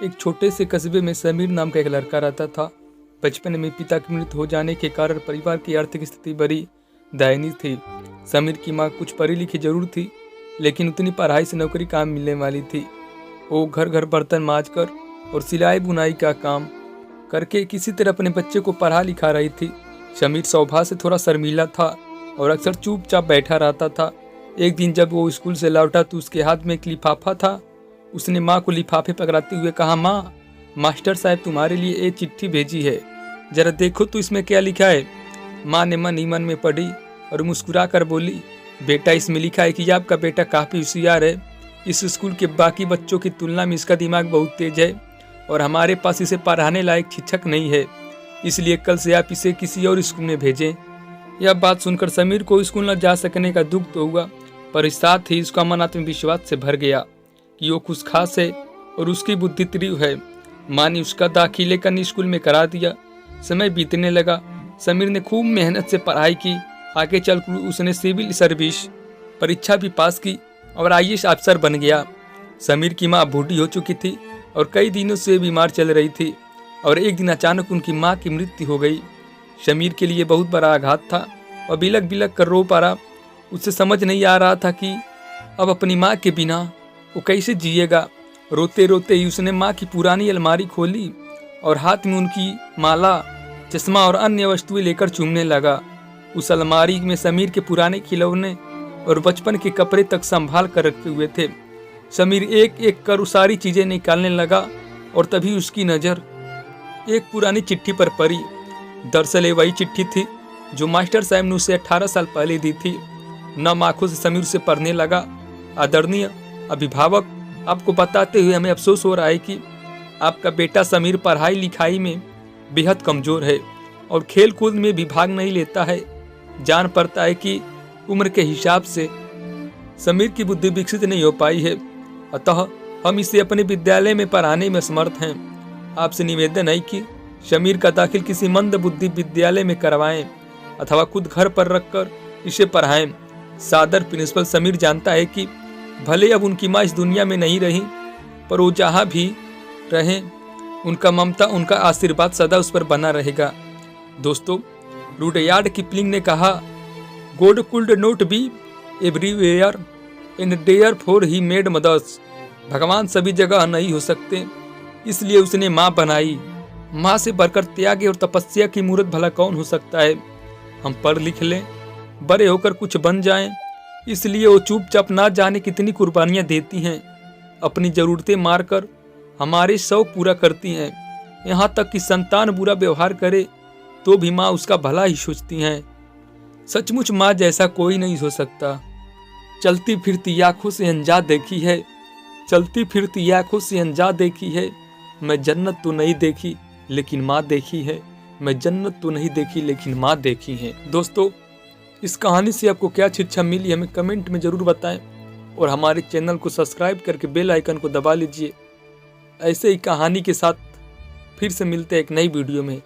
एक छोटे से कस्बे में समीर नाम का एक लड़का रहता था। बचपन में पिता की मृत्यु हो जाने के कारण परिवार की आर्थिक स्थिति बड़ी दयनीय थी। समीर की माँ कुछ पढ़ी लिखी जरूर थी, लेकिन उतनी पढ़ाई से नौकरी काम मिलने वाली थी। वो घर घर बर्तन मांजकर और सिलाई बुनाई का काम करके किसी तरह अपने बच्चे को पढ़ा लिखा रही थी। समीर स्वभाव से थोड़ा शर्मीला था और अक्सर चुपचाप बैठा रहता था। एक दिन जब वो स्कूल से लौटा तो उसके हाथ में एक लिफाफा था। उसने माँ को लिफाफे पकड़ाते हुए कहा, माँ, मास्टर साहब तुम्हारे लिए एक चिट्ठी भेजी है, जरा देखो तो इसमें क्या लिखा है। माँ ने मन ही मन में पढ़ी और मुस्कुरा कर बोली, बेटा, इसमें लिखा है कि आपका बेटा काफ़ी होशियार है। इस स्कूल के बाकी बच्चों की तुलना में इसका दिमाग बहुत तेज है और हमारे पास इसे पढ़ाने लायक शिक्षक नहीं है, इसलिए कल से आप इसे किसी और स्कूल में भेजें। यह बात सुनकर समीर को स्कूल न जा सकने का दुख तो हुआ, पर साथ ही उसका मन आत्मविश्वास से भर गया कि वो कुछ खास है और उसकी बुद्धि तीव्र है। माँ ने उसका दाखिले का स्कूल में करा दिया। समय बीतने लगा। समीर ने खूब मेहनत से पढ़ाई की। आगे चलकर उसने सिविल सर्विस परीक्षा भी पास की और आईएएस अफसर बन गया। समीर की माँ बूढ़ी हो चुकी थी और कई दिनों से बीमार चल रही थी और एक दिन अचानक उनकी माँ की मृत्यु हो गई। समीर के लिए बहुत बड़ा आघात था और बिलक बिलक कर रो पड़ा। उसे समझ नहीं आ रहा था कि अब अपनी माँ के बिना वो कैसे जिएगा। रोते रोते ही उसने माँ की पुरानी अलमारी खोली और हाथ में उनकी माला, चश्मा और अन्य वस्तुएं लेकर चूमने लगा। उस अलमारी में समीर के पुराने खिलौने और बचपन के कपड़े तक संभाल कर रखे हुए थे। समीर एक एक कर उस सारी चीजें निकालने लगा और तभी उसकी नज़र एक पुरानी चिट्ठी पर पड़ी। दरअसल ये वही चिट्ठी थी जो मास्टर साहब ने उसे 18 साल पहले दी थी। नम आंखों से समीर उसे पढ़ने लगा। आदरणीय अभिभावक, आपको बताते हुए हमें अफसोस हो रहा है कि आपका बेटा समीर पढ़ाई लिखाई में बेहद कमज़ोर है और खेल कूद में भी भाग नहीं लेता है। जान पड़ता है कि उम्र के हिसाब से समीर की बुद्धि विकसित नहीं हो पाई है, अतः हम इसे अपने विद्यालय में पढ़ाने में समर्थ हैं। आपसे निवेदन है कि समीर का दाखिल किसी मंद बुद्धि विद्यालय में करवाएं अथवा खुद घर पर रखकर इसे पढ़ाएं। सादर प्रिंसिपल। समीर जानता है कि भले अब उनकी माँ इस दुनिया में नहीं रही, पर वो जहाँ भी रहें उनका ममता, उनका आशीर्वाद सदा उस पर बना रहेगा। दोस्तों, रुडयार्ड किपलिंग ने कहा, God could not be everywhere and therefore he made mothers. भगवान सभी जगह नहीं हो सकते, इसलिए उसने माँ बनाई। माँ से बढ़कर त्याग और तपस्या की मूर्त भला कौन हो सकता है। हम पढ़ लिख लें, बड़े होकर कुछ बन जाएं, इसलिए वो चुपचाप ना जाने कितनी कुर्बानियाँ देती हैं। अपनी ज़रूरतें मारकर हमारे शौक पूरा करती हैं। यहाँ तक कि संतान बुरा व्यवहार करे तो भी माँ उसका भला ही सोचती हैं। सचमुच माँ जैसा कोई नहीं हो सकता। चलती फिरती आँखों से अनजा देखी है, चलती फिरती आँखों से अनजा देखी है। मैं जन्नत तो नहीं देखी लेकिन माँ देखी है, मैं जन्नत तो नहीं देखी लेकिन माँ देखी है। दोस्तों, इस कहानी से आपको क्या शिक्षा मिली हमें कमेंट में ज़रूर बताएं और हमारे चैनल को सब्सक्राइब करके बेल आइकन को दबा लीजिए। ऐसे ही कहानी के साथ फिर से मिलते हैं एक नई वीडियो में।